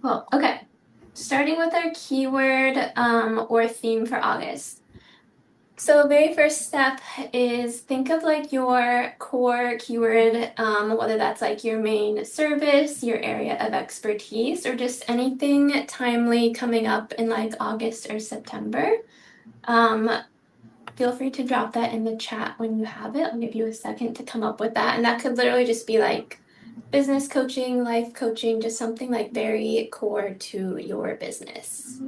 Cool. Okay. Starting with our keyword or theme for August. So, very first step is think of like your core keyword, whether that's like your main service, your area of expertise, or just anything timely coming up in like August or September. Um, Feel free to drop that in the chat when you have it. I'll give you a second to come up with that. And that could literally just be like business coaching, life coaching, just something like very core to your business.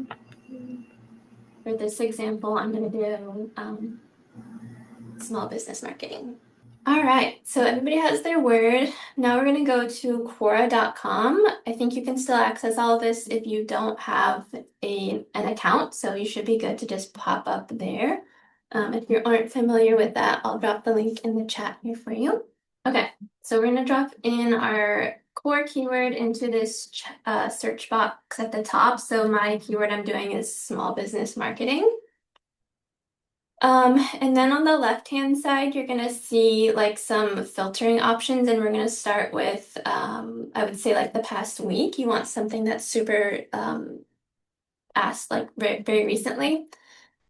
For this example, I'm going to do small business marketing. All right, so everybody has their word. Now we're going to go to Quora.com. I think you can still access all of this if you don't have an account, so you should be good to just pop up there. If you aren't familiar with that, I'll drop the link in the chat here for you. Okay, so we're going to drop in our core keyword into this search box at the top. So my keyword I'm doing is small business marketing. And then on the left-hand side, you're going to see like some filtering options, and we're going to start with, I would say like the past week. You want something that's super asked like very, very recently.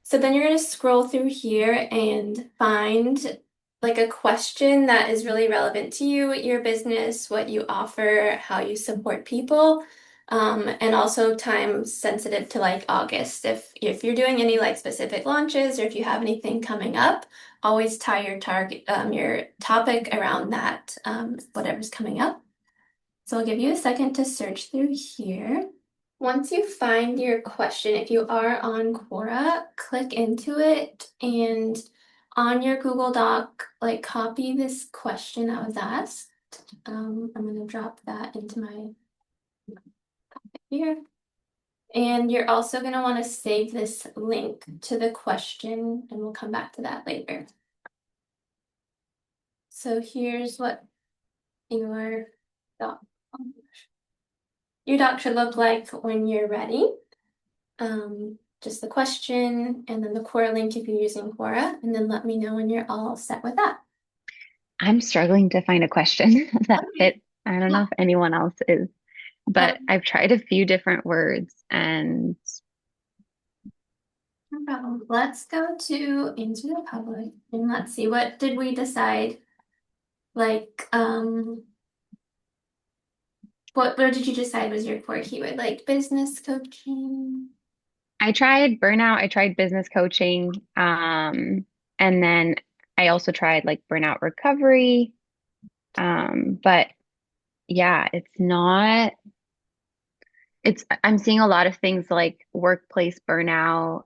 So then you're going to scroll through here and find like a question that is really relevant to you, your business, what you offer, how you support people, and also time sensitive to like August. If you're doing any like specific launches or if you have anything coming up, always tie your target your topic around that whatever's coming up. So I'll give you a second to search through here. Once you find your question, if you are on Quora, click into it and on your Google Doc, like copy this question that was asked. I'm going to drop that into my here. And you're also going to want to save this link to the question, and we'll come back to that later. So here's what your doc, your doc should look like when you're ready. Just the question and then the Quora link if you're using Quora, and then let me know when you're all set with that. I'm struggling to find a question that Okay. fits. I don't know Yeah, if anyone else is, but no I've tried a few different words and no problem. Let's go to Answer the Public and let's see, what did we decide? Like, what did you decide was your core keyword? Like business coaching? I tried burnout, I tried business coaching, and then I also tried like burnout recovery. But yeah, I'm seeing a lot of things like workplace burnout.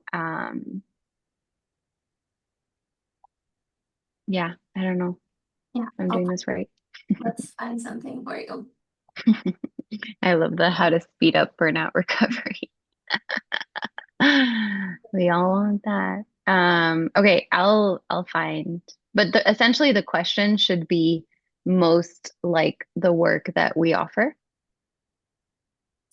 Yeah, I don't know Yeah, if I'm doing this right. let's find something for you. I love the how to speed up burnout recovery. We all want that. Okay, I'll find, but essentially the question should be most like the work that we offer.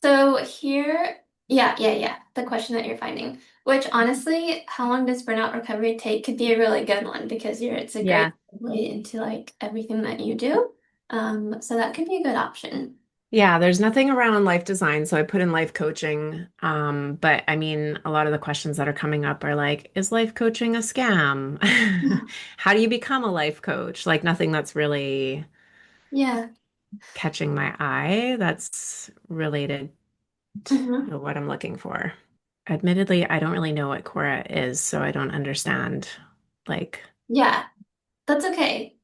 So here, yeah. The question that you're finding, which honestly, how long does burnout recovery take could be a really good one because it's a great Yeah. way into like everything that you do. So that could be a good option. Yeah, there's nothing around life design, so I put in life coaching. But I mean, a lot of the questions that are coming up are like, is life coaching a scam? How do you become a life coach? Like nothing that's really Yeah. catching my eye that's related Hmm. to what I'm looking for. Admittedly, I don't really know what Quora is, so I don't understand. Like, Yeah, that's okay.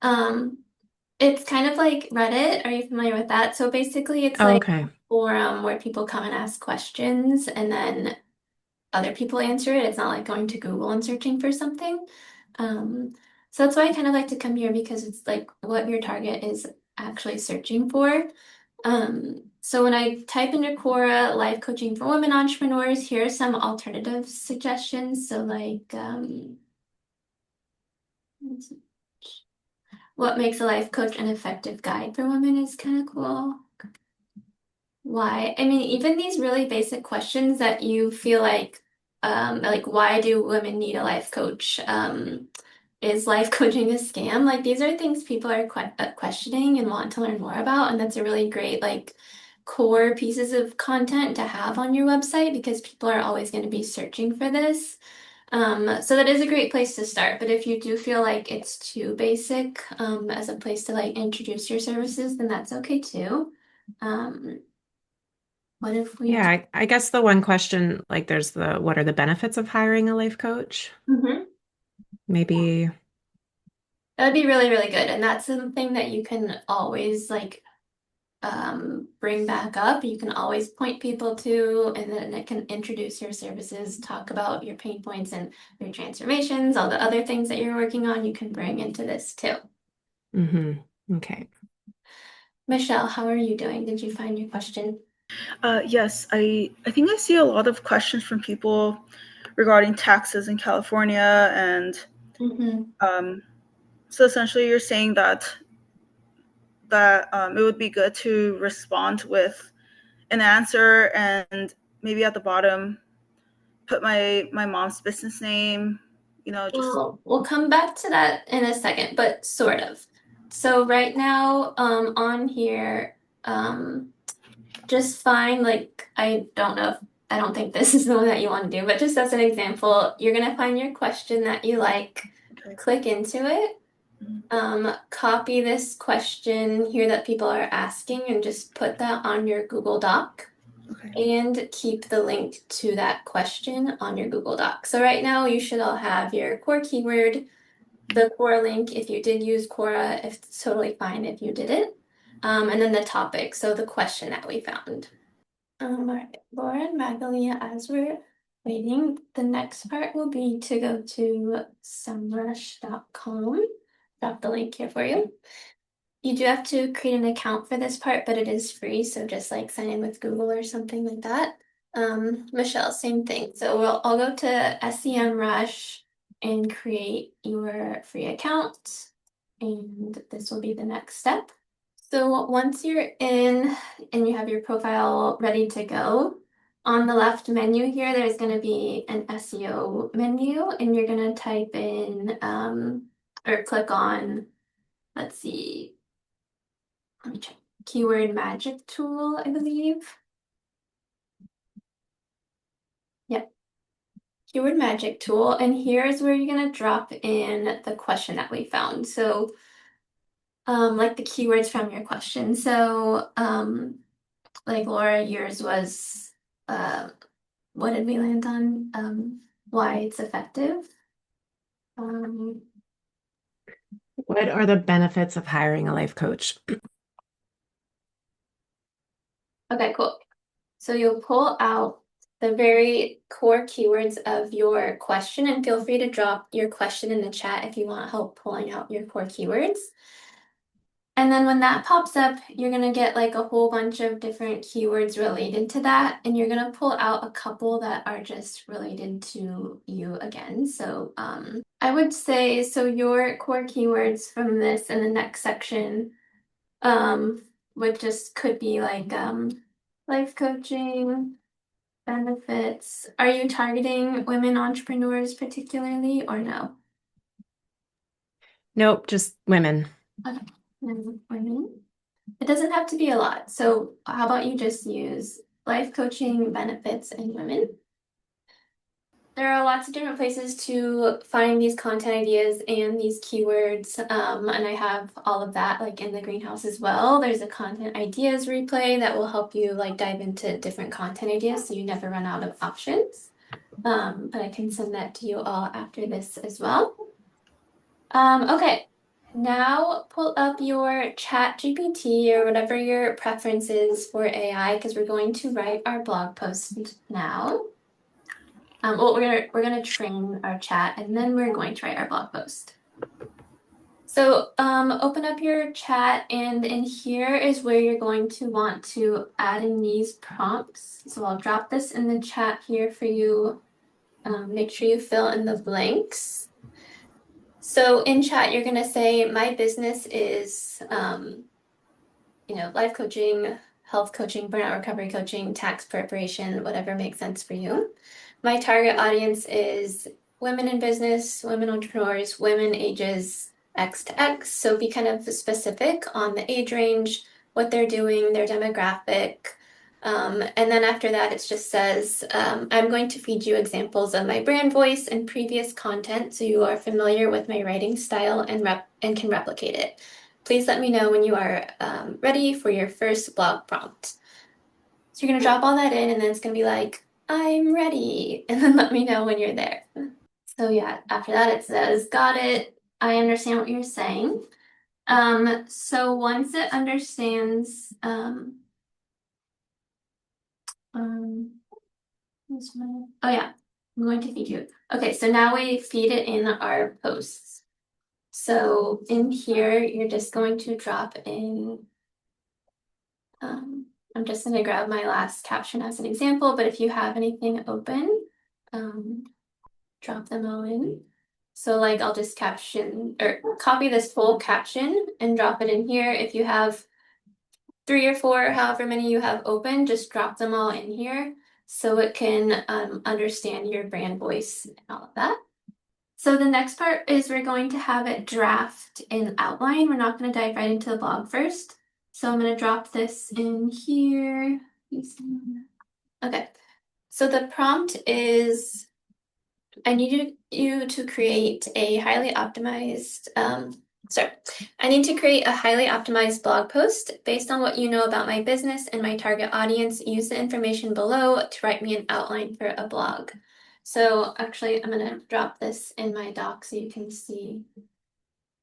It's kind of like Reddit. Are you familiar with that? So basically, it's oh, like okay. a forum where people come and ask questions, and then other people answer it. It's not like going to Google and searching for something. Um, so that's why I kind of like to come here because it's like what your target is actually searching for. So when I type into Quora life coaching for women entrepreneurs, here are some alternative suggestions. So like what makes a life coach an effective guide for women is kind of cool. Why? I mean, even these really basic questions that you feel like why do women need a life coach? Is life coaching a scam? Like these are things people are questioning and want to learn more about, and that's a really great like core pieces of content to have on your website because people are always going to be searching for this. So that is a great place to start. But if you do feel like it's too basic, as a place to like introduce your services, then that's okay too. Um, what if we Yeah, do? I guess the one question, like there's the what are the benefits of hiring a life coach? Mhm. Maybe, That would be really, really good. And that's something that you can always like bring back up. You can always point people to, and then it can introduce your services, talk about your pain points and your transformations, all the other things that you're working on, you can bring into this too. okay. Michelle, how are you doing? Did you find your question? Yes, I think I see a lot of questions from people regarding taxes in California, and Mm-hmm. so essentially you're saying that it would be good to respond with an answer, and maybe at the bottom put my mom's business name, just Well, we'll come back to that in a second, but sort of. So right now, on here, just fine. Like, I don't think this is the one that you want to do, but just as an example, you're gonna find your question that you like, okay. click into it, Mhm. copy this question here that people are asking, and just put that on your Google Doc. Okay. And keep the link to that question on your Google Doc. So right now you should all have your core keyword, the core link if you did use Quora, if it's totally fine if you didn't, and then the topic, so the question that we found. All right, Laura and Magalia, as we're waiting, the next part will be to go to semrush.com. Drop the link here for you. You do have to create an account for this part, but it is free, so just like sign in with Google or something like that. Michelle, same thing. So I'll go to SEMrush and create your free account, and this will be the next step. So once you're in and you have your profile ready to go, on the left menu here, there's going to be an SEO menu, and you're going to type in or click on, let's see, let me check. Keyword magic tool, I believe. Yep, keyword magic tool. And here's where you're gonna drop in the question that we found. So, like the keywords from your question. So, like Laura, yours was, uh, what did we land on? Why it's effective. Um, What are the benefits of hiring a life coach? okay, cool. So you'll pull out the very core keywords of your question, and feel free to drop your question in the chat if you want help pulling out your core keywords. And then when that pops up, you're going to get like a whole bunch of different keywords related to that. And you're going to pull out a couple that are just related to you again. So I would say, so your core keywords from this in the next section would just could be like life coaching, benefits. Are you targeting women entrepreneurs particularly or no? Nope, just women. Okay. Women. It doesn't have to be a lot. So how about you just use life coaching, benefits, and women? There are lots of different places to find these content ideas and these keywords. And I have all of that like in the greenhouse as well. There's a content ideas replay that will help you like dive into different content ideas so you never run out of options. But I can send that to you all after this as well. Okay. Now pull up your chat GPT or whatever your preference is for AI because we're going to write our blog post now. Well, we're gonna train our chat and then we're going to write our blog post. So open up your chat and in here is where you're going to want to add in these prompts. So I'll drop this in the chat here for you. Make sure you fill in the blanks. So in chat, you're gonna say my business is, life coaching, health coaching, burnout recovery coaching, tax preparation, whatever makes sense for you. My target audience is women in business, women entrepreneurs, women ages X to X. So be kind of specific on the age range, what they're doing, their demographic. And then after that, it just says, I'm going to feed you examples of my brand voice and previous content so you are familiar with my writing style and can replicate it. Please let me know when you are ready for your first blog prompt. So you're going to drop all that in, and then it's going to be like, I'm ready. And then let me know when you're there. So yeah, after that, it says, got it. I understand what you're saying. So once it understands, oh yeah, I'm going to feed you. Okay, so now we feed it in our posts. So in here, you're just going to drop in, I'm just going to grab my last caption as an example, but if you have anything open, drop them all in. So like I'll just caption or copy this whole caption and drop it in here. If you have 3 or 4, however many you have open, just drop them all in here so it can understand your brand voice and all of that. So the next part is we're going to have it draft in outline. We're not going to dive right into the blog first. So I'm going to drop this in here. Okay. So the prompt is, I need you to create a highly optimized, I need to create a highly optimized blog post based on what you know about my business and my target audience. Use the information below to write me an outline for a blog. So actually, I'm going to drop this in my doc so you can see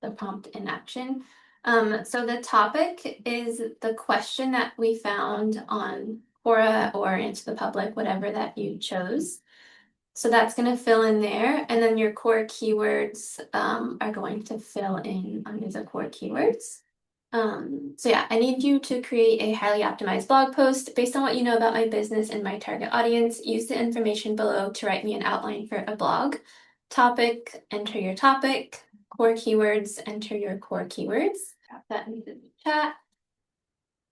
the prompt in action. So the topic is the question that we found on Quora or Answer the Public, whatever that you chose. So that's going to fill in there. And then your core keywords are going to fill in under the core keywords. So yeah, I need you to create a highly optimized blog post based on what you know about my business and my target audience. Use the information below to write me an outline for a blog. Topic, enter your topic. Core keywords, enter your core keywords. Drop that into the chat.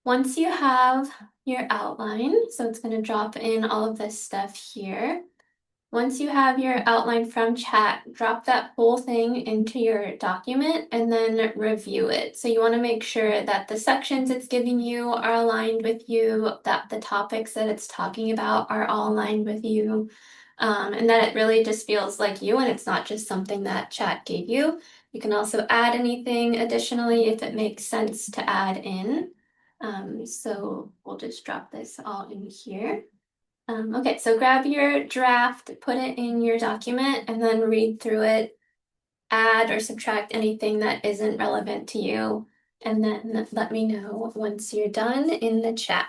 Once you have your outline, so it's going to drop in all of this stuff here. Once you have your outline from chat, drop that whole thing into your document and then review it. So you want to make sure that the sections it's giving you are aligned with you, that the topics that it's talking about are all aligned with you, and that it really just feels like you and it's not just something that chat gave you. You can also add anything additionally if it makes sense to add in. So we'll just drop this all in here. Okay, so grab your draft, put it in your document, and then read through it, add or subtract anything that isn't relevant to you, and then let me know once you're done in the chat.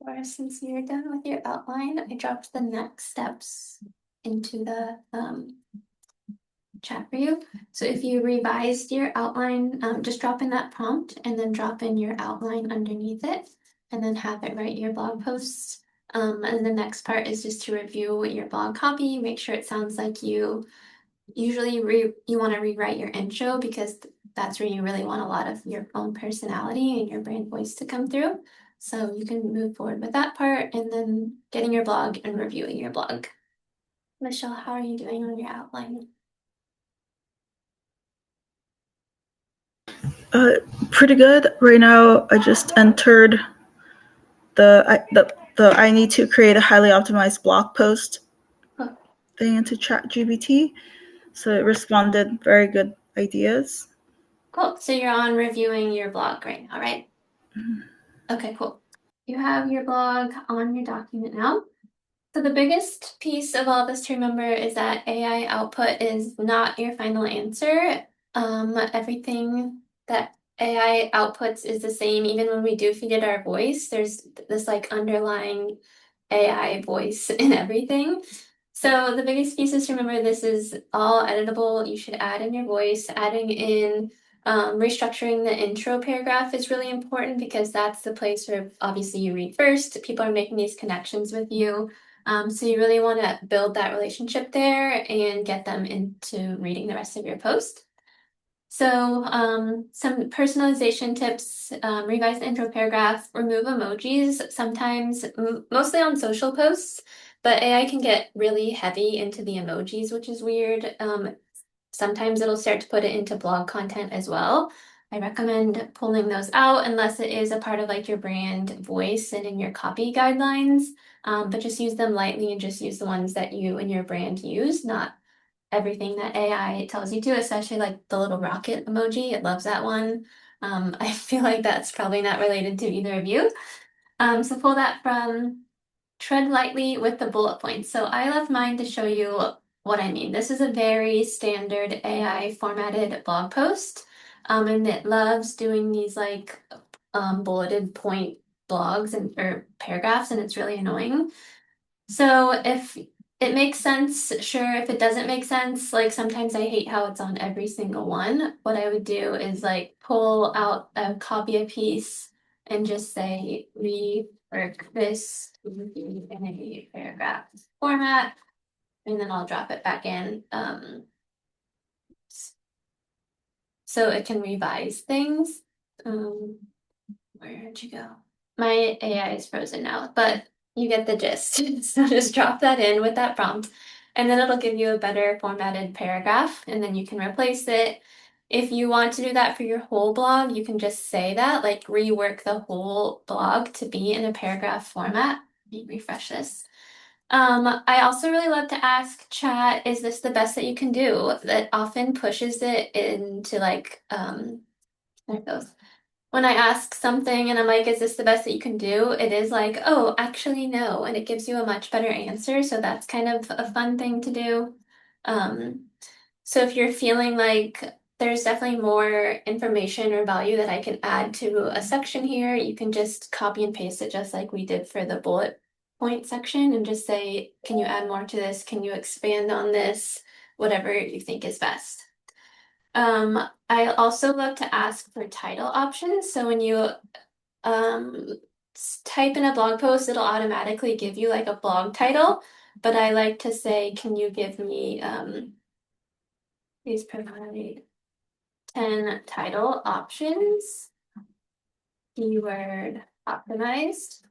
Or since you're done with your outline, I dropped the next steps into the chat for you. So if you revised your outline, just drop in that prompt and then drop in your outline underneath it, and then have it write your blog posts. And the next part is just to review your blog copy, make sure it sounds like you. Usually you want to rewrite your intro because that's where you really want a lot of your own personality and your brand voice to come through. So you can move forward with that part and then getting your blog and reviewing your blog. Michelle, how are you doing on your outline? Pretty good. Right now, I just entered the I need to create a highly optimized blog post thing into ChatGPT. So it responded very good ideas. Cool. So you're on reviewing your blog right now, right? Mhm. Okay, cool. You have your blog on your document now. So the biggest piece of all this to remember is that AI output is not your final answer. Everything that AI outputs is the same, even when we do feed it our voice. There's this like underlying AI voice in everything. So the biggest piece is to remember this is all editable. You should add in your voice, adding in restructuring the intro paragraph is really important because that's the place where obviously you read first. People are making these connections with you. So you really want to build that relationship there and get them into reading the rest of your post. So some personalization tips, revise the intro paragraph, remove emojis, sometimes, mostly on social posts, but AI can get really heavy into the emojis, which is weird. Sometimes it'll start to put it into blog content as well. I recommend pulling those out unless it is a part of like your brand voice and in your copy guidelines. But just use them lightly and just use the ones that you and your brand use, not everything that AI tells you to, especially like the little rocket emoji. It loves that one. I feel like that's probably not related to either of you. So pull that from Tread Lightly with the bullet points. So I left mine to show you what I mean. This is a very standard AI formatted blog post. And it loves doing these like bulleted point blogs and or paragraphs, and it's really annoying. So if it makes sense, sure. If it doesn't make sense, like sometimes I hate how it's on every single one. What I would do is like pull out a copy a piece and just say rework this in a paragraph format, and then I'll drop it back in. So it can revise things. Where'd you go? My AI is frozen now, but you get the gist. So just drop that in with that prompt, and then it'll give you a better formatted paragraph, and then you can replace it. If you want to do that for your whole blog, you can just say that, like rework the whole blog to be in a paragraph format. Let me refresh this. I also really love to ask chat, is this the best that you can do? That often pushes it into like, there it goes. When I ask something and I'm like, is this the best that you can do? It is like, oh, actually, no. And it gives you a much better answer. So that's kind of a fun thing to do. Um, so if you're feeling like there's definitely more information or value that I can add to a section here, you can just copy and paste it just like we did for the bullet point section and just say, can you add more to this? Can you expand on this? Whatever you think is best. I also love to ask for title options. So when you type in a blog post, it'll automatically give you like a blog title. But I like to say, can you give me please provide 10 title options, keyword optimized.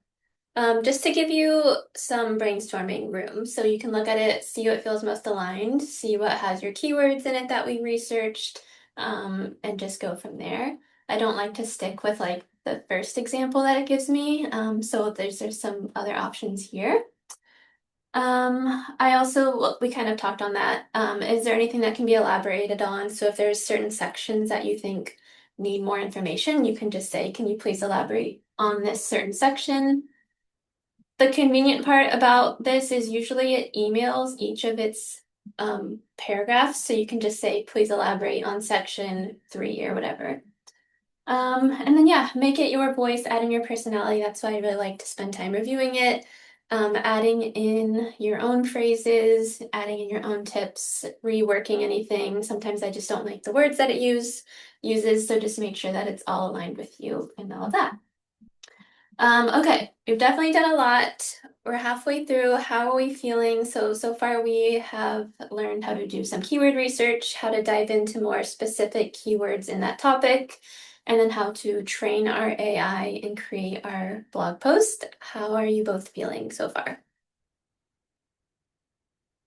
Just to give you some brainstorming room. So you can look at it, see what feels most aligned, see what has your keywords in it that we researched, and just go from there. I don't like to stick with like the first example that it gives me. So there's some other options here. I also, well, we kind of talked on that. Is there anything that can be elaborated on? So if there's certain sections that you think need more information, you can just say, can you please elaborate on this certain section? The convenient part about this is usually it emails each of its paragraphs, so you can just say, please elaborate on section 3 or whatever. And then yeah, make it your voice, add in your personality. That's why I really like to spend time reviewing it. Adding in your own phrases, adding in your own tips, reworking anything. Sometimes I just don't like the words that it uses, so just make sure that it's all aligned with you and all of that. Okay, we've definitely done a lot. We're halfway through. How are we feeling? So far we have learned how to do some keyword research, how to dive into more specific keywords in that topic, and then how to train our AI and create our blog post. How are you both feeling so far?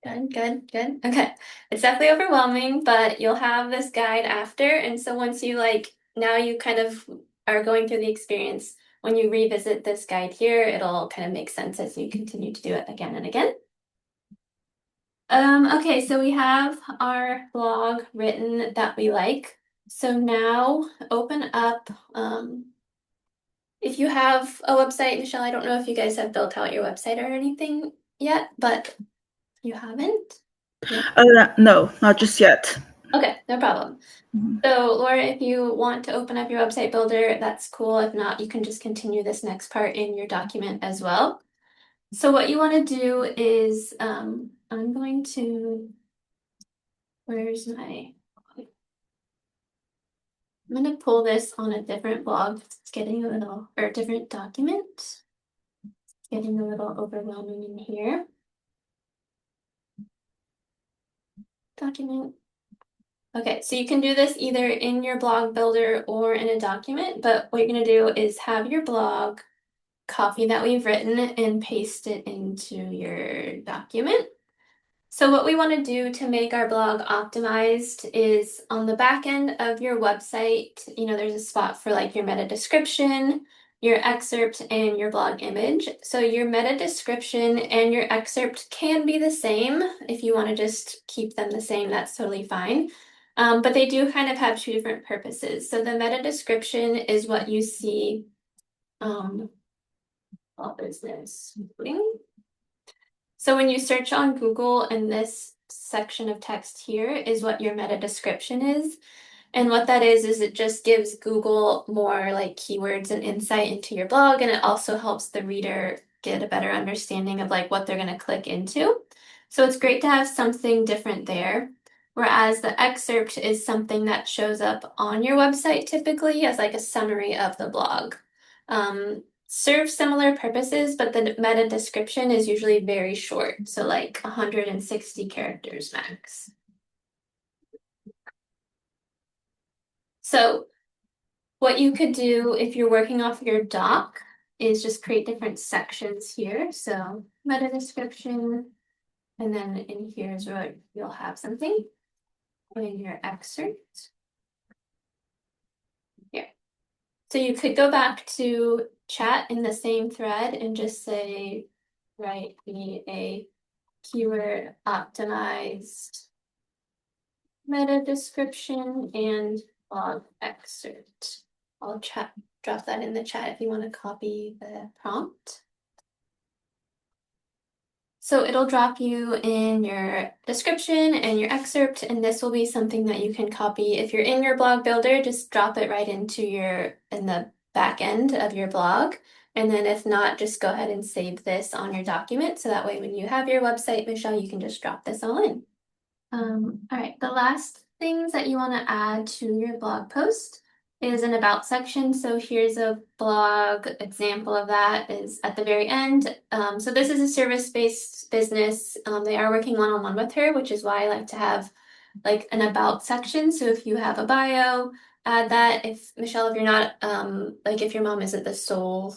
Good, good, good. Okay. It's definitely overwhelming, but you'll have this guide after. And so once you like, now you kind of are going through the experience, when you revisit this guide here, it'll kind of make sense as you continue to do it again and again. Okay, so we have our blog written that we like. So now open up, if you have a website, Michelle, I don't know if you guys have built out your website or anything yet, but you haven't? No, not just yet. Okay, no problem. Mhm. So Laura, if you want to open up your website builder, that's cool. If not, you can just continue this next part in your document as well. So what you want to do is, I'm going to, where's my, I'm going to pull this on a different blog. It's getting a little, or a different document. It's getting a little overwhelming in here. Document. Okay, so you can do this either in your blog builder or in a document, but what you're going to do is have your blog, copy that we've written, and paste it into your document. So what we want to do to make our blog optimized is on the back end of your website, there's a spot for like your meta description, your excerpt, and your blog image. So your meta description and your excerpt can be the same. If you want to just keep them the same, that's totally fine. But they do kind of have two different purposes. So the meta description is what you see all business. So when you search on Google, and this section of text here is what your meta description is. And what that is it just gives Google more like keywords and insight into your blog, and it also helps the reader get a better understanding of like what they're going to click into. So it's great to have something different there. Whereas the excerpt is something that shows up on your website typically as like a summary of the blog. Serve similar purposes, but the meta description is usually very short, so like 160 characters max. So what you could do if you're working off your doc is just create different sections here. So meta description, and then in here is where you'll have something in your excerpt. Here. So you could go back to chat in the same thread and just say, write me a keyword optimized meta description and blog excerpt. I'll drop that in the chat if you want to copy the prompt. So it'll drop you in your description and your excerpt, and this will be something that you can copy. If you're in your blog builder, just drop it right in the back end of your blog. And then if not, just go ahead and save this on your document. So that way when you have your website, Michelle, you can just drop this all in. All right, the last things that you want to add to your blog post is an about section. So here's a blog example of that is at the very end. So this is a service-based business. They are working one-on-one with her, which is why I like to have like an about section. So if you have a bio, add that. If Michelle, if you're not, like if your mom isn't the sole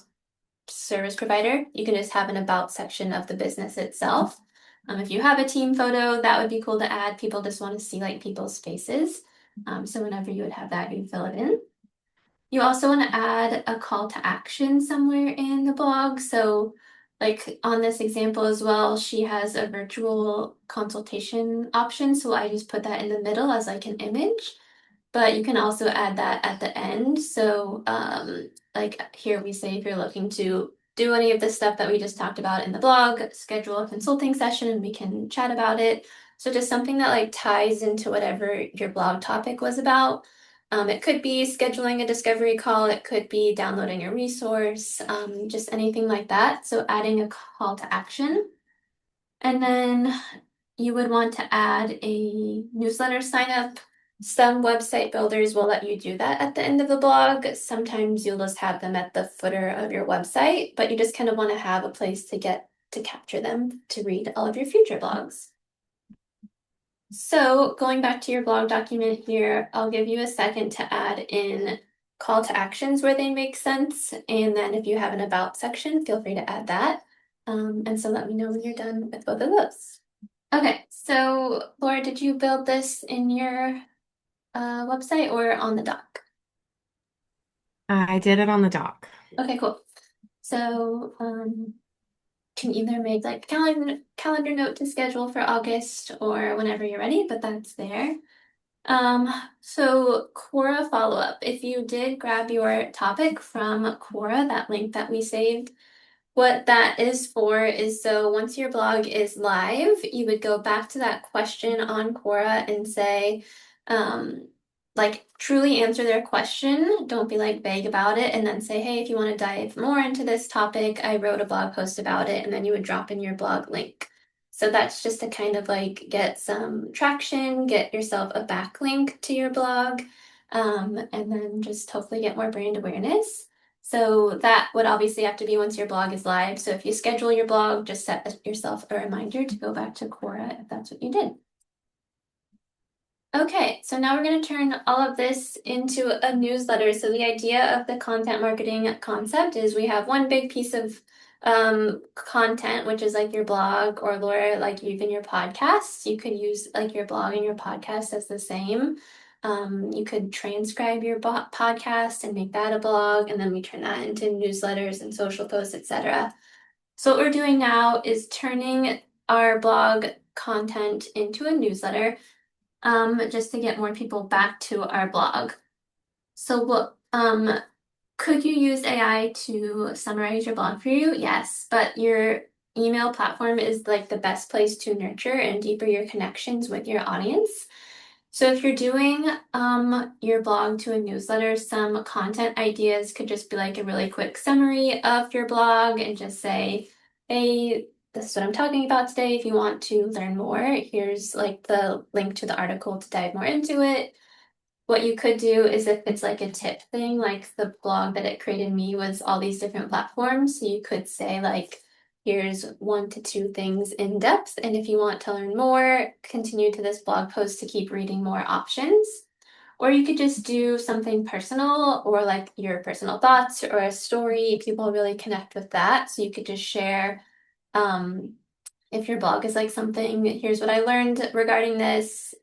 service provider, you can just have an about section of the business itself. If you have a team photo, that would be cool to add. People just want to see like people's faces. So whenever you would have that, you fill it in. You also want to add a call to action somewhere in the blog. So like on this example as well, she has a virtual consultation option. So I just put that in the middle as like an image. But you can also add that at the end. So like here we say if you're looking to do any of the stuff that we just talked about in the blog, schedule a consulting session and we can chat about it. So just something that like ties into whatever your blog topic was about. It could be scheduling a discovery call, it could be downloading a resource, just anything like that. So adding a call to action. And then you would want to add a newsletter sign up. Some website builders will let you do that at the end of the blog. Sometimes you'll just have them at the footer of your website, but you just kind of want to have a place to get to capture them to read all of your future blogs. So going back to your blog document here, I'll give you a second to add in call to actions where they make sense. And then if you have an about section, feel free to add that. And so let me know when you're done with both of those. Okay, so Laura, did you build this in your website or on the doc? I did it on the doc. Okay, cool. So can either make like calendar note to schedule for August or whenever you're ready, but that's there. So Quora follow-up. If you did grab your topic from Quora, that link that we saved, what that is for is so once your blog is live, you would go back to that question on Quora and say, like truly answer their question. Don't be like vague about it. And then say, hey, if you want to dive more into this topic, I wrote a blog post about it. And then you would drop in your blog link. So that's just to kind of like get some traction, get yourself a backlink to your blog, and then just hopefully get more brand awareness. So that would obviously have to be once your blog is live. So if you schedule your blog, just set yourself a reminder to go back to Quora if that's what you did. Okay, so now we're going to turn all of this into a newsletter. So the idea of the content marketing concept is we have one big piece of content, which is like your blog or Laura, like even your podcast. You could use like your blog and your podcast as the same. You could transcribe your podcast and make that a blog, and then we turn that into newsletters and social posts, etc. So what we're doing now is turning our blog content into a newsletter, just to get more people back to our blog. So what could you use AI to summarize your blog for you? Yes, but your email platform is like the best place to nurture and deeper your connections with your audience. So if you're doing your blog to a newsletter, some content ideas could just be like a really quick summary of your blog and just say, hey, this is what I'm talking about today. If you want to learn more, here's like the link to the article to dive more into it. What you could do is if it's like a tip thing, like the blog that it created me was all these different platforms. So you could say like, here's 1 to 2 things in depth. And if you want to learn more, continue to this blog post to keep reading more options. Or you could just do something personal or like your personal thoughts or a story. People really connect with that. So you could just share, if your blog is like something, here's what I learned regarding this.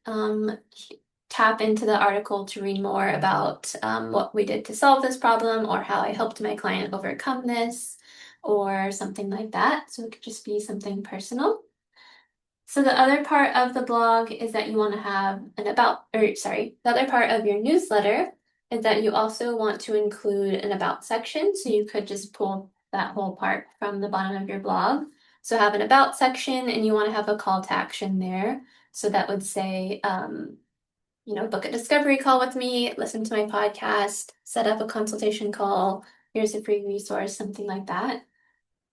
Tap into the article to read more about what we did to solve this problem or how I helped my client overcome this or something like that. So it could just be something personal. So the other part of the blog is that you want to have the other part of your newsletter is that you also want to include an about section. So you could just pull that whole part from the bottom of your blog. So have an about section and you want to have a call to action there. So that would say, book a discovery call with me, listen to my podcast, set up a consultation call, here's a free resource, something like that.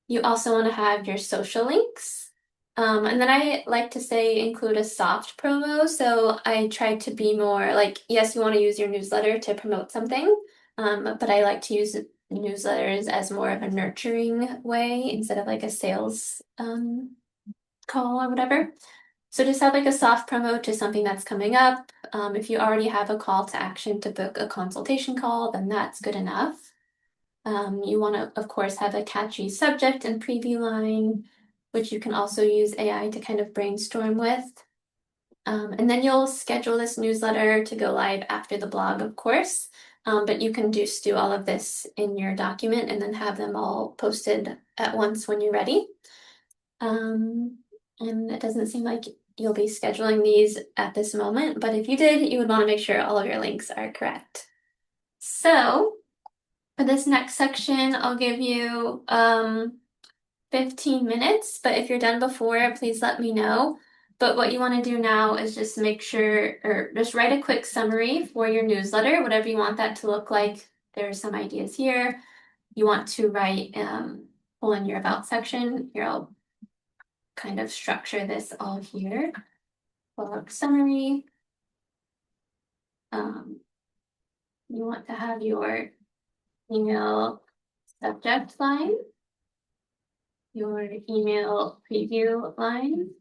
You also want to have your social links. And then I like to say include a soft promo. So I try to be more like, yes, you want to use your newsletter to promote something, but I like to use newsletters as more of a nurturing way instead of like a sales call or whatever. So just have like a soft promo to something that's coming up. If you already have a call to action to book a consultation call, then that's good enough. You want to, of course, have a catchy subject and preview line, which you can also use AI to kind of brainstorm with. And then you'll schedule this newsletter to go live after the blog, of course. But you can just do all of this in your document and then have them all posted at once when you're ready. And it doesn't seem like you'll be scheduling these at this moment, but if you did, you would want to make sure all of your links are correct. So for this next section, I'll give you 15 minutes, but if you're done before, please let me know. But what you want to do now is just make sure, or just write a quick summary for your newsletter, whatever you want that to look like. There are some ideas here. You want to write, pull in your about section. Here, I'll kind of structure this all here. Blog summary. You want to have your email subject line, your email preview line,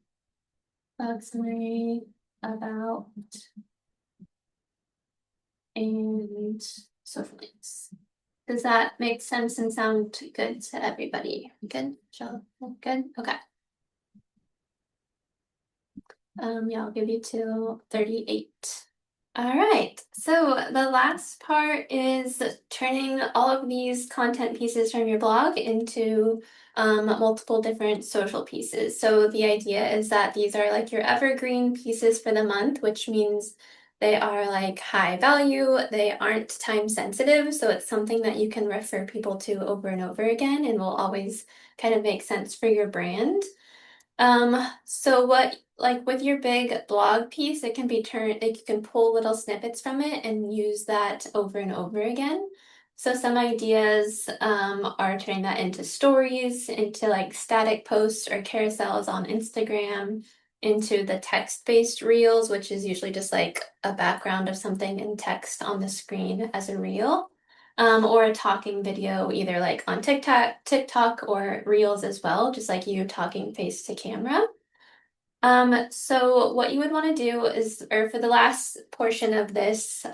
blog summary, about, and social links. Does that make sense and sound good to everybody? Good? Shall good? Okay. Yeah, I'll give you till 38. All right, so the last part is turning all of these content pieces from your blog into multiple different social pieces. So the idea is that these are like your evergreen pieces for the month, which means they are like high value, they aren't time sensitive, so it's something that you can refer people to over and over again and will always kind of make sense for your brand. So what, like with your big blog piece, it can be turned, like you can pull little snippets from it and use that over and over again. So some ideas are turning that into stories, into like static posts or carousels on Instagram, into the text-based reels, which is usually just like a background of something in text on the screen as a reel. Or a talking video, either like on TikTok or Reels as well, just like you talking face to camera. So what you would want to do is, or for the last portion of this,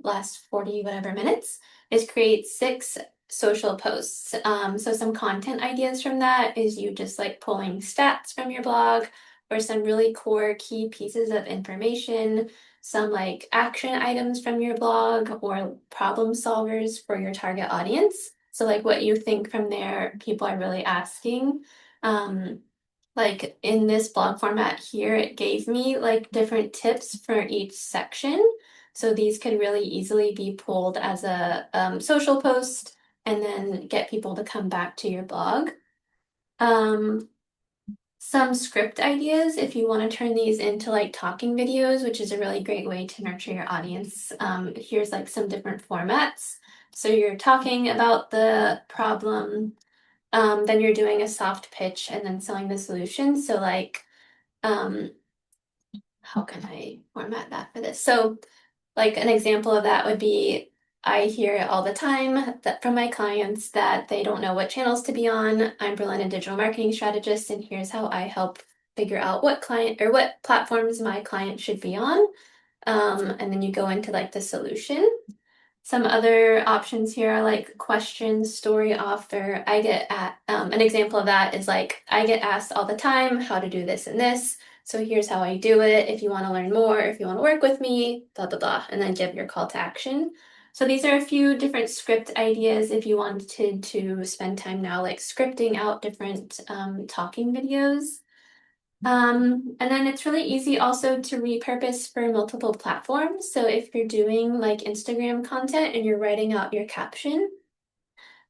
last 40 whatever minutes, is create 6 social posts. So some content ideas from that is you just like pulling stats from your blog or some really core key pieces of information, some like action items from your blog or problem solvers for your target audience. So like what you think from there, people are really asking. Um, like in this blog format here, it gave me like different tips for each section. So these could really easily be pulled as a social post and then get people to come back to your blog. Um, some script ideas if you want to turn these into like talking videos, which is a really great way to nurture your audience. Here's like some different formats. So you're talking about the problem, then you're doing a soft pitch and then selling the solution. So like, um, how can I format that for this? So like an example of that would be I hear it all the time that from my clients that they don't know what channels to be on. I'm Berlin, a digital marketing strategist, and here's how I help figure out what client or what platforms my client should be on. And then you go into like the solution. Some other options here are like questions, story author. I get at an example of that is like I get asked all the time how to do this and this. So here's how I do it. If you want to learn more, if you want to work with me, blah blah blah, and then give your call to action. So these are a few different script ideas if you wanted to spend time now like scripting out different talking videos. And then it's really easy also to repurpose for multiple platforms. So if you're doing like Instagram content and you're writing out your caption,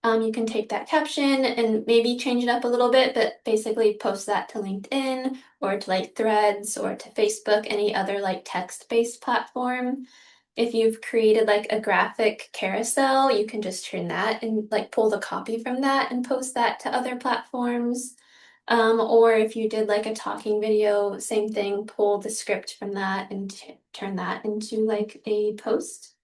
you can take that caption and maybe change it up a little bit, but basically post that to LinkedIn or to like Threads or to Facebook, any other like text-based platform. If you've created like a graphic carousel, you can just turn that and like pull the copy from that and post that to other platforms. Or if you did like a talking video, same thing, pull the script from that and turn that into like a post.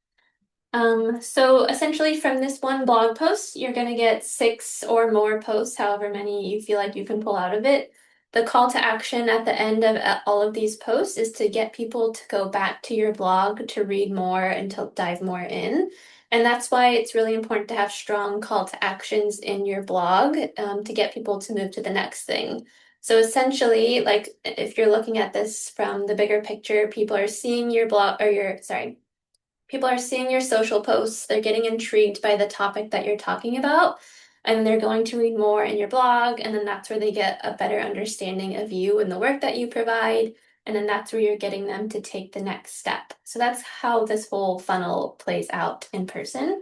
So essentially from this one blog post, you're going to get 6 or more posts, however many you feel like you can pull out of it. The call to action at the end of all of these posts is to get people to go back to your blog to read more and to dive more in. And that's why it's really important to have strong call to actions in your blog to get people to move to the next thing. So essentially, like if you're looking at this from the bigger picture, people are seeing your blog or people are seeing your social posts, they're getting intrigued by the topic that you're talking about, and they're going to read more in your blog, and then that's where they get a better understanding of you and the work that you provide, and then that's where you're getting them to take the next step. So that's how this whole funnel plays out in person,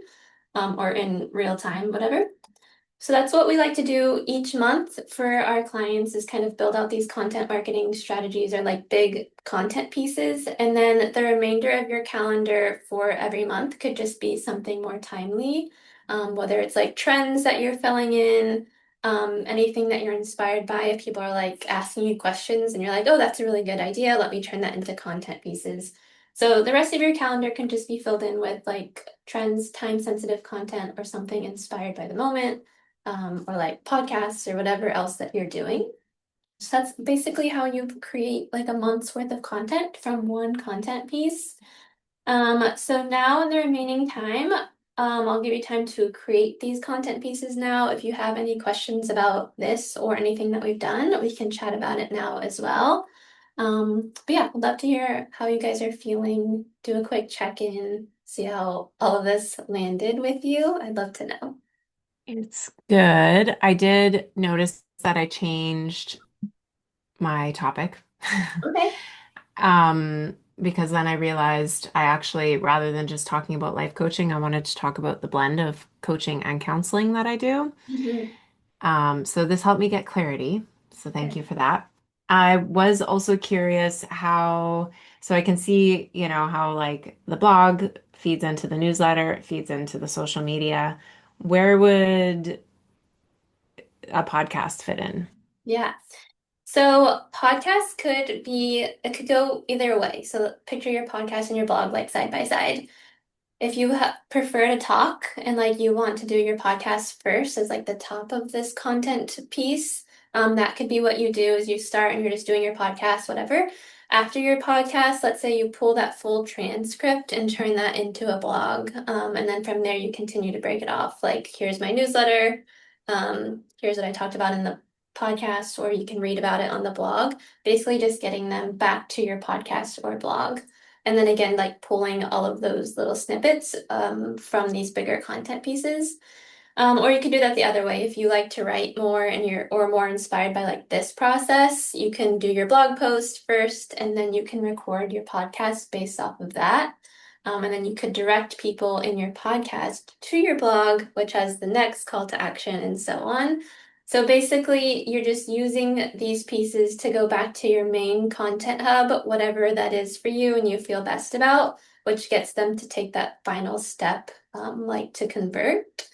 or in real time, whatever. So that's what we like to do each month for our clients is kind of build out these content marketing strategies or like big content pieces. And then the remainder of your calendar for every month could just be something more timely, whether it's like trends that you're filling in, anything that you're inspired by. If people are like asking you questions and you're like, oh, that's a really good idea, let me turn that into content pieces. So the rest of your calendar can just be filled in with like trends, time sensitive content, or something inspired by the moment or like podcasts or whatever else that you're doing. So that's basically how you create like a month's worth of content from one content piece. So now in the remaining time, I'll give you time to create these content pieces now. If you have any questions about this or anything that we've done, we can chat about it now as well. But yeah, I'd love to hear how you guys are feeling. Do a quick check-in, see how all of this landed with you. I'd love to know. It's good. I did notice that I changed my topic. Okay. Because then I realized I actually, rather than just talking about life coaching, I wanted to talk about the blend of coaching and counseling that I do. Mhm. So this helped me get clarity. So thank Okay. you for that. I was also curious how, so I can see, how like the blog feeds into the newsletter, it feeds into the social media. Where would a podcast fit in? Yeah. So podcasts could be, it could go either way. So picture your podcast and your blog like side by side. If you prefer to talk and like you want to do your podcast first as like the top of this content piece, that could be what you do is you start and you're just doing your podcast, whatever. after your podcast, let's say you pull that full transcript and turn that into a blog. And then from there, you continue to break it off. Like, here's my newsletter. Here's what I talked about in the podcast, or you can read about it on the blog. Basically, just getting them back to your podcast or blog. And then again, like pulling all of those little snippets from these bigger content pieces. Or you could do that the other way. If you like to write more and you're or more inspired by like this process, you can do your blog post first and then you can record your podcast based off of that. And then you could direct people in your podcast to your blog, which has the next call to action and so on. So basically, you're just using these pieces to go back to your main content hub, whatever that is for you and you feel best about, which gets them to take that final step, like to convert.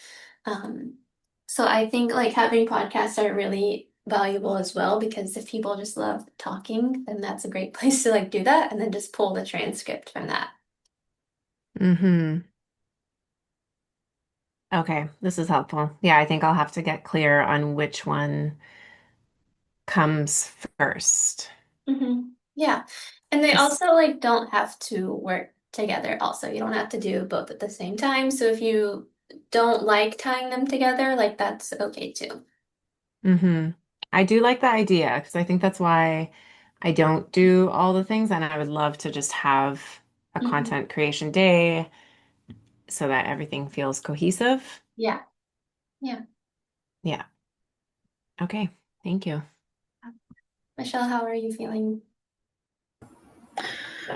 Um, so I think like having podcasts are really valuable as well because if people just love talking, then that's a great place to like do that and then just pull the transcript from that. Mm-hmm. Okay, this is helpful. Yeah, I think I'll have to get clear on which one comes first. Yeah. And they 'Cause- also like don't have to work together also. You don't have to do both at the same time. So if you don't like tying them together, like that's okay too. Mhm. I do like the idea because I think that's why I don't do all the things, and I would love to just have a Mhm. content creation day so that everything feels cohesive. Yeah. Yeah. Yeah. Okay. Thank you. Michelle, how are you feeling?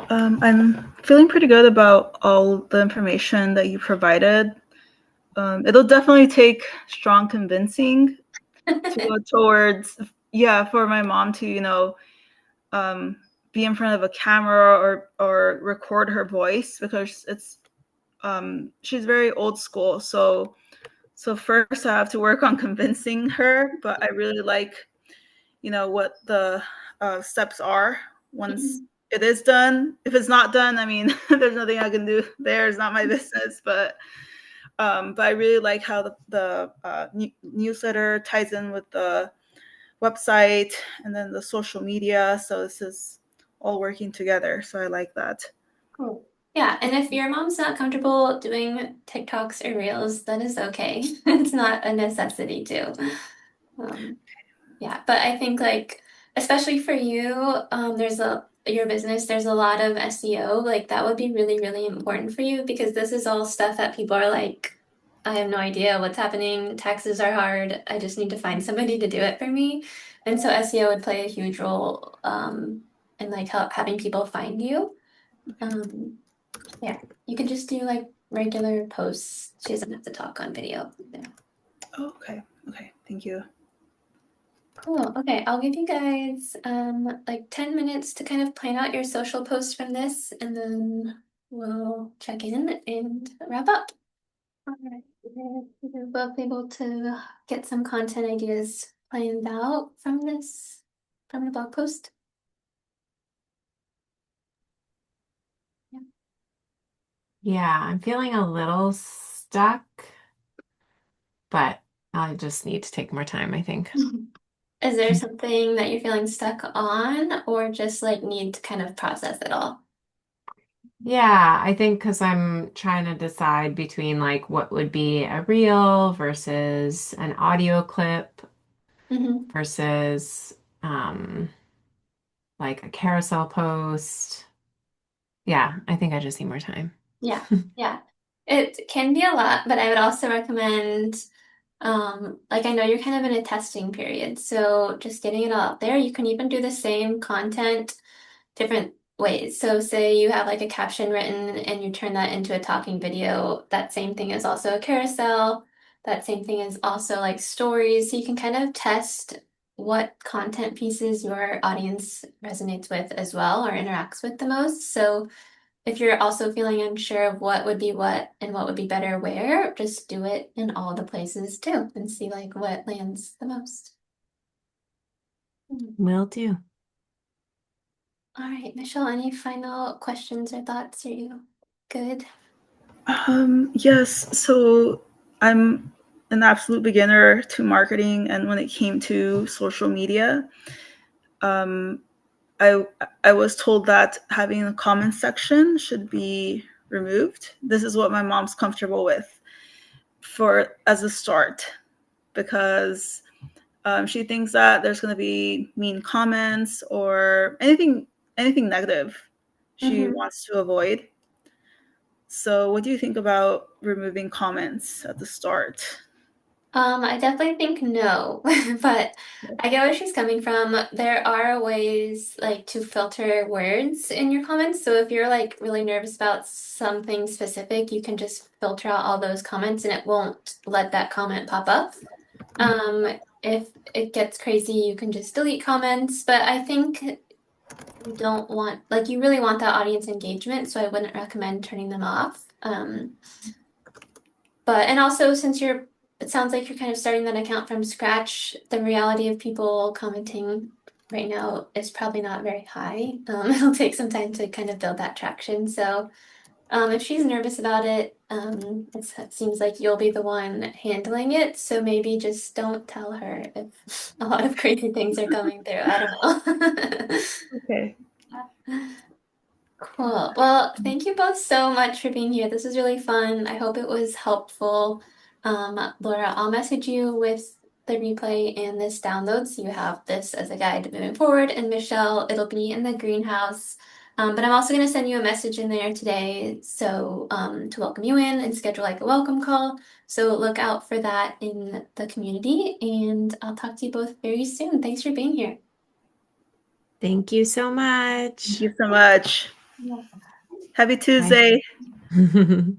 I'm feeling pretty good about all the information that you provided. It'll definitely take strong convincing to go towards, yeah, for my mom to, um, be in front of a camera or record her voice because she's very old school. So first I have to work on convincing her, but I really like, what the steps are once Mhm. it is done. If it's not done, I mean, there's nothing I can do there. It's not my business, but I really like how the newsletter ties in with the website and then the social media. So this is all working together. So I like that. Cool. Yeah, and if your mom's not comfortable doing TikToks or Reels, that is okay. It's not a necessity to. Um, yeah, but I think like especially for you, there's a your business, there's a lot of SEO. Like that would be really, really important for you because this is all stuff that people are like, I have no idea what's happening. Taxes are hard. I just need to find somebody to do it for me. And so SEO would play a huge role in like having people find you. Um, yeah, you could just do like regular posts. She doesn't have to talk on video. Yeah. Oh, okay. Okay. Thank you. Cool. Okay, I'll give you guys like 10 minutes to kind of plan out your social post from this and then we'll check in and wrap up. All right. We're both able to get some content ideas planned out from this from the blog post. Yeah. Yeah, I'm feeling a little stuck, but I just need to take more time, I think. Is there something that you're feeling stuck on or just like need to kind of process it all? Yeah, I think because I'm trying to decide between like what would be a reel versus an audio clip Hmm. versus like a carousel post. Yeah, I think I just need more time. Yeah, yeah. It can be a lot, but I would also recommend, like I know you're kind of in a testing period, so just getting it all out there. You can even do the same content different ways. So say you have like a caption written and you turn that into a talking video, that same thing is also a carousel. That same thing is also like stories. So you can kind of test what content pieces your audience resonates with as well or interacts with the most. So if you're also feeling unsure of what would be what and what would be better where, just do it in all the places too and see like what lands the most. Will do. All right, Michelle, any final questions or thoughts? Are you good? Yes. So I'm an absolute beginner to marketing, and when it came to social media, um, I was told that having a comment section should be removed. This is what my mom's comfortable with for as a start, because she thinks that there's going to be mean comments or anything negative she Mhm. wants to avoid. So what do you think about removing comments at the start? I definitely think no, but I get where she's coming from. There are ways like to filter words in your comments. So if you're like really nervous about something specific, you can just filter out all those comments and it won't let that comment pop up. If it gets crazy, you can just delete comments, but I think you don't want like you really want that audience engagement, so I wouldn't recommend turning them off. But and also since it sounds like you're kind of starting that account from scratch, the reality of people commenting right now is probably not very high. It'll take some time to kind of build that traction. So if she's nervous about it, it seems like you'll be the one handling it. So maybe just don't tell her if a lot of crazy things are coming through. I don't know. Okay. Cool. Well, thank you both so much for being here. This was really fun. I hope it was helpful. Laura, I'll message you with the replay and this download so you have this as a guide moving forward. And Michelle, it'll be in the greenhouse. But I'm also going to send you a message in there today so to welcome you in and schedule like a welcome call. So look out for that in the community. And I'll talk to you both very soon. Thanks for being here. Thank you so much. Thank you so much. Yeah. Happy Tuesday. Bye.